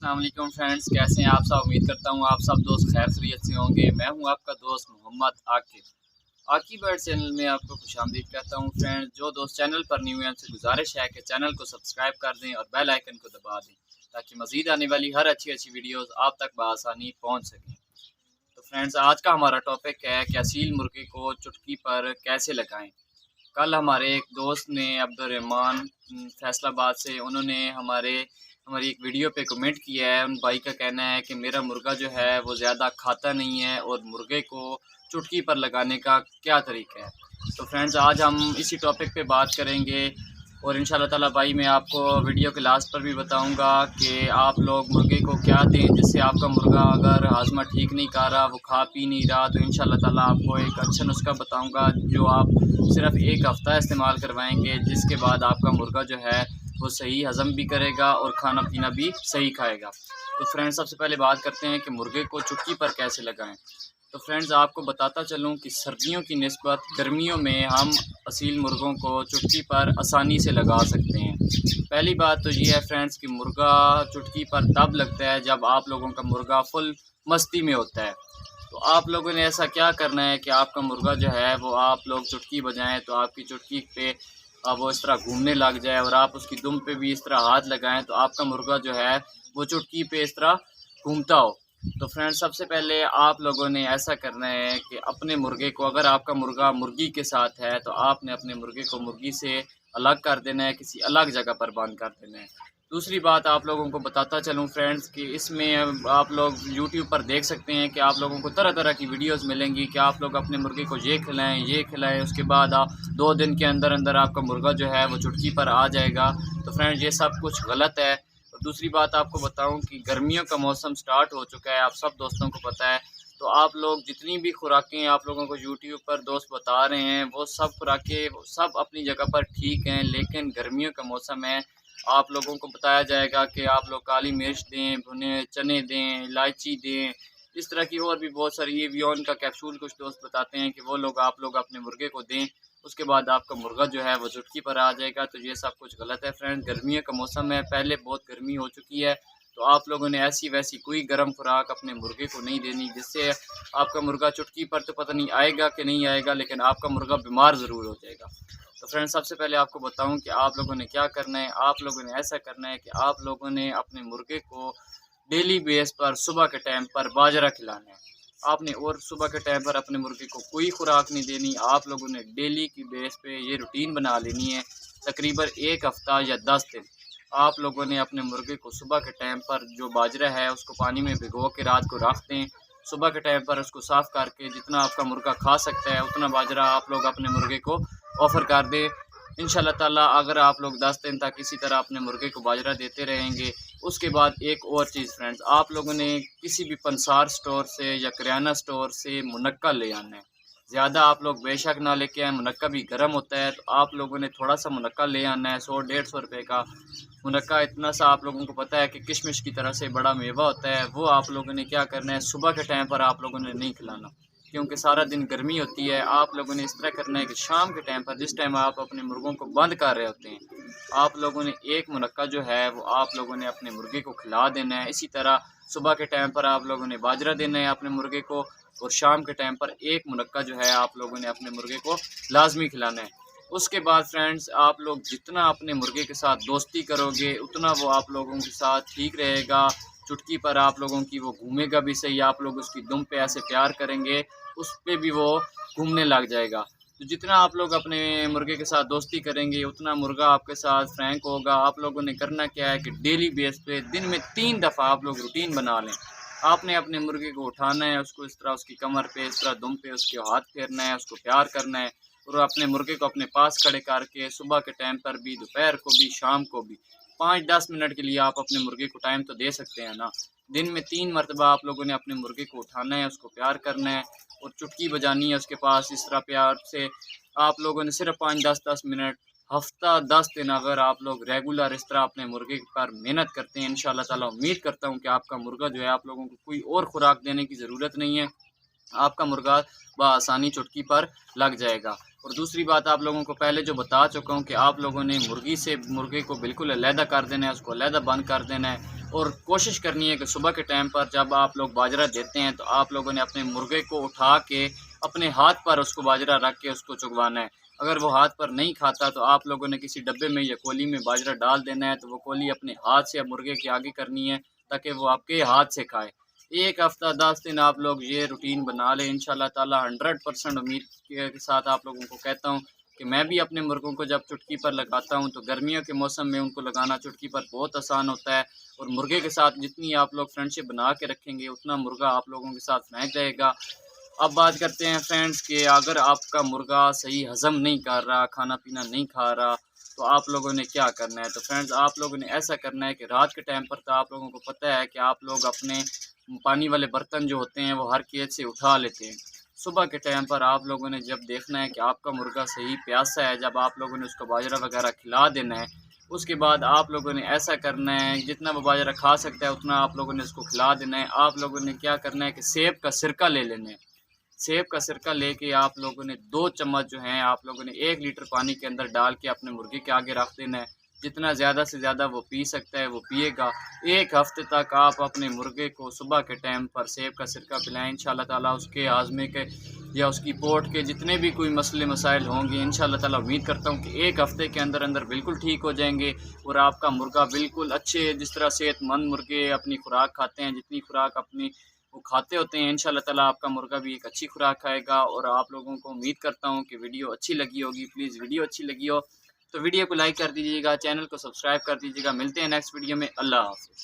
अस्सलाम वालेकुम फ्रेंड्स, कैसे हैं आप सब। उम्मीद करता हूँ आप सब दोस्त खैर खैरियत से होंगे। मैं हूँ आपका दोस्त मोहम्मद आकिब। आकी बर्ड चैनल में आपको खुशामदीद कहता हूँ। फ्रेंड्स, जो दोस्त चैनल पर न्यू हैं उनसे गुजारिश है कि चैनल को सब्सक्राइब कर दें और बेल आइकन को दबा दें ताकि मज़ीद आने वाली हर अच्छी वीडियोज़ आप तक बआसानी पहुँच सकें। तो फ्रेंड्स, आज का हमारा टॉपिक है कि असील मुर्गे को चुटकी पर कैसे लगाएँ। कल हमारे एक दोस्त ने अब्दुर्रहमान फैसलाबाद से, उन्होंने हमारी एक वीडियो पे कमेंट किया है। उन भाई का कहना है कि मेरा मुर्गा जो है वो ज़्यादा खाता नहीं है और मुर्गे को चुटकी पर लगाने का क्या तरीका है। तो फ्रेंड्स, आज हम इसी टॉपिक पे बात करेंगे और इंशाल्लाह ताला भाई मैं आपको वीडियो के लास्ट पर भी बताऊंगा कि आप लोग मुर्गे को क्या दें जिससे आपका मुर्गा अगर हाजमा ठीक नहीं कर रहा, वो खा पी नहीं रहा, तो इंशाल्लाह ताला आपको एक अच्छा नुस्खा बताऊंगा जो आप सिर्फ एक हफ़्ता इस्तेमाल करवाएंगे, जिसके बाद आपका मुर्गा जो है वो सही हज़म भी करेगा और खाना पीना भी सही खाएगा। तो फ्रेंड्स, सबसे पहले बात करते हैं कि मुर्गे को चुटकी पर कैसे लगाएं। तो फ्रेंड्स, आपको बताता चलूं कि सर्दियों की निस्बत गर्मियों में हम असील मुर्गों को चुटकी पर आसानी से लगा सकते हैं। पहली बात तो ये है फ्रेंड्स कि मुर्गा चुटकी पर तब लगता है जब आप लोगों का मुर्गा फुल मस्ती में होता है। तो आप लोगों ने ऐसा क्या करना है कि आपका मुर्गा जो है वो आप लोग चुटकी बजाएं तो आपकी चुटकी पे वो इस तरह घूमने लग जाए और आप उसकी दुम पे भी इस तरह हाथ लगाएं तो आपका मुर्गा जो है वो चुटकी पे इस तरह घूमता हो। तो फ्रेंड्स, सबसे पहले आप लोगों ने ऐसा करना है कि अपने मुर्गे को, अगर आपका मुर्गा मुर्गी के साथ है तो आपने अपने मुर्गे को मुर्गी से अलग कर देना है, किसी अलग जगह पर बंद कर देना है। दूसरी बात आप लोगों को बताता चलूँ फ्रेंड्स कि इसमें आप लोग यूट्यूब पर देख सकते हैं कि आप लोगों को तरह तरह की वीडियोस मिलेंगी कि आप लोग अपने मुर्गे को ये खिलाएं, उसके बाद आप 2 दिन के अंदर अंदर आपका मुर्गा जो है वो चुटकी पर आ जाएगा। तो फ्रेंड्स, ये सब कुछ गलत है। और दूसरी बात आपको बताऊं कि गर्मियों का मौसम स्टार्ट हो चुका है, आप सब दोस्तों को पता है। तो आप लोग जितनी भी खुराकें आप लोगों को यूट्यूब पर दोस्त बता रहे हैं वो सब खुराकें सब अपनी जगह पर ठीक हैं, लेकिन गर्मियों का मौसम है। आप लोगों को बताया जाएगा कि आप लोग काली मिर्च दें, भुने चने दें, इलायची दें, इस तरह की और भी बहुत सारी, ये वियोन का कैप्सूल कुछ दोस्त बताते हैं कि वो लोग आप लोग अपने मुर्गे को दें, उसके बाद आपका मुर्गा जो है वो चुटकी पर आ जाएगा। तो ये सब कुछ गलत है फ्रेंड। गर्मियों का मौसम है, पहले बहुत गर्मी हो चुकी है, तो आप लोगों ने ऐसी वैसी कोई गर्म खुराक अपने मुर्गे को नहीं देनी जिससे आपका मुर्गा चुटकी पर तो पता नहीं आएगा कि नहीं आएगा, लेकिन आपका मुर्गा बीमार ज़रूर हो जाएगा। तो फ्रेंड्स, सबसे पहले आपको बताऊं कि आप लोगों ने क्या करना है। आप लोगों ने ऐसा करना है कि आप लोगों ने अपने मुर्गे को डेली बेस पर सुबह के टाइम पर बाजरा खिलाना है आपने, और सुबह के टाइम पर अपने मुर्गे को कोई खुराक नहीं देनी। आप लोगों ने डेली की बेस पे ये रूटीन बना लेनी है। तकरीबन एक हफ़्ता या 10 दिन आप लोगों ने अपने मुर्गे को सुबह के टाइम पर जो बाजरा है उसको पानी में भिगो के रात को रख दें। सुबह के टाइम पर उसको साफ़ करके जितना आपका मुर्गा खा सकता है उतना बाजरा आप लोग अपने मुर्गे को ऑफ़र कर दें। इंशाल्लाह ताला अगर आप लोग 10 दिन तक इसी तरह अपने मुर्गे को बाजरा देते रहेंगे। उसके बाद एक और चीज़ फ्रेंड्स, आप लोगों ने किसी भी पंसार स्टोर से या किराना स्टोर से मुनक्का ले आना है। ज़्यादा आप लोग बेशक ना लेके आए, मुनक्का भी गर्म होता है, तो आप लोगों ने थोड़ा सा मुनक्का ले आना है। 100-150 रुपये का मुनक्का, इतना सा आप लोगों को पता है कि किशमिश की तरह से बड़ा मेवा होता है, वो आप लोगों ने क्या करना है, सुबह के टाइम पर आप लोगों ने नहीं खिलाना क्योंकि सारा दिन गर्मी होती है। आप लोगों ने इस तरह करना है कि शाम के टाइम पर, जिस टाइम आप अपने मुर्गों को बंद कर रहे होते हैं, आप लोगों ने एक मुनक्का जो है वो आप लोगों ने अपने मुर्गे को खिला देना है। इसी तरह सुबह के टाइम पर आप लोगों ने बाजरा देना है अपने मुर्गे को, और शाम के टाइम पर एक मुनक्का जो है आप लोगों ने अपने मुर्गे को लाजमी खिलाना है। उसके बाद फ्रेंड्स, आप लोग जितना अपने मुर्गे के साथ दोस्ती करोगे उतना वो आप लोगों के साथ ठीक रहेगा। चुटकी पर आप लोगों की वो घूमेगा भी सही, आप लोग उसकी दुम पे ऐसे प्यार करेंगे उस पे भी वो घूमने लग जाएगा। तो जितना आप लोग अपने मुर्गे के साथ दोस्ती करेंगे उतना मुर्गा आपके साथ फ्रैंक होगा। आप लोगों ने करना क्या है कि डेली बेस पे दिन में 3 दफ़ा आप लोग रूटीन बना लें। आपने अपने मुर्गे को उठाना है, उसको इस तरह उसकी कमर पे, इस तरह दुम पे उसके हाथ फेरना है, उसको प्यार करना है, और अपने मुर्गे को अपने पास खड़े करके सुबह के टाइम पर भी, दोपहर को भी, शाम को भी 5-10 मिनट के लिए आप अपने मुर्गे को टाइम तो दे सकते हैं ना। दिन में 3 मरतबा आप लोगों ने अपने मुर्गे को उठाना है, उसको प्यार करना है और चुटकी बजानी है उसके पास। इस तरह प्यार से आप लोगों ने सिर्फ 5-10 मिनट, हफ्ता 10 दिन अगर आप लोग रेगुलर इस तरह अपने मुर्गे पर मेहनत करते हैं, इंशाल्लाह ताला उम्मीद करता हूँ कि आपका मुर्गा जो है आप लोगों को कोई और खुराक देने की ज़रूरत नहीं है, आपका मुर्गा बआसानी चुटकी पर लग जाएगा। और दूसरी बात आप लोगों को पहले जो बता चुका हूँ कि आप लोगों ने मुर्गी से मुर्गे को बिल्कुल अलहदा कर देना है, उसको अलहदा बंद कर देना है। और कोशिश करनी है कि सुबह के टाइम पर जब आप लोग बाजरा देते हैं तो आप लोगों ने अपने मुर्गे को उठा के अपने हाथ पर उसको बाजरा रख के उसको चुगवाना है। अगर वो हाथ पर नहीं खाता तो आप लोगों ने किसी डब्बे में या कोली में बाजरा डाल देना है, तो वो कोली अपने हाथ से मुर्गे के आगे करनी है ताकि वो आपके हाथ से खाए। 1 हफ़्ता 10 दिन आप लोग ये रूटीन बना लें, इंशाल्लाह ताला 100% उम्मीद के साथ आप लोगों को कहता हूँ कि मैं भी अपने मुर्गों को जब चुटकी पर लगाता हूँ तो गर्मियों के मौसम में उनको लगाना चुटकी पर बहुत आसान होता है। और मुर्गे के साथ जितनी आप लोग फ्रेंडशिप बना के रखेंगे उतना मुर्गा आप लोगों के साथ महक जाएगा। अब बात करते हैं फ्रेंड्स कि अगर आपका मुर्गा सही हज़म नहीं कर रहा, खाना-पीना नहीं खा रहा, तो आप लोगों ने क्या करना है? तो फ्रेंड्स आप लोगों ने ऐसा करना है कि रात के टाइम पर तो आप लोगों को पता है कि आप लोग अपने पानी वाले बर्तन जो होते हैं वो हर खेत से उठा लेते हैं। सुबह के टाइम पर आप लोगों ने जब देखना है कि आपका मुर्गा सही प्यासा है, जब आप लोगों ने उसको बाजरा वगैरह खिला देना है, उसके बाद आप लोगों ने ऐसा करना है जितना वो बाजरा खा सकता है उतना आप लोगों ने उसको खिला देना है। आप लोगों ने क्या करना है कि सेब का सिरका ले लेना है। सेब का सिरका लेके आप लोगों ने 2 चम्मच जो हैं आप लोगों ने 1 लीटर पानी के अंदर डाल के अपने मुर्गे के आगे रख देना है। जितना ज़्यादा से ज़्यादा वो पी सकता है वो पिएगा। 1 हफ़्ते तक आप अपने मुर्गे को सुबह के टाइम पर सेब का सिरका पिलाएँ, इंशाल्लाह ताला उसके हाज़मे के या उसकी पोट के जितने भी कोई मसले मसाइल होंगे, इंशाल्लाह ताला उम्मीद करता हूँ कि 1 हफ़्ते के अंदर अंदर बिल्कुल ठीक हो जाएँगे और आपका मुर्गा बिल्कुल अच्छे, जिस तरह सेहतमंद मुर्गे अपनी खुराक खाते हैं, जितनी खुराक अपनी वो खाते होते हैं, इंशाल्लाह ताला आपका मुर्गा भी एक अच्छी खुराक खाएगा। और आप लोगों को उम्मीद करता हूँ कि वीडियो अच्छी लगी होगी। प्लीज़ वीडियो अच्छी लगी हो तो वीडियो को लाइक कर दीजिएगा, चैनल को सब्सक्राइब कर दीजिएगा। मिलते हैं नेक्स्ट वीडियो में। अल्लाह हाफ़िज़।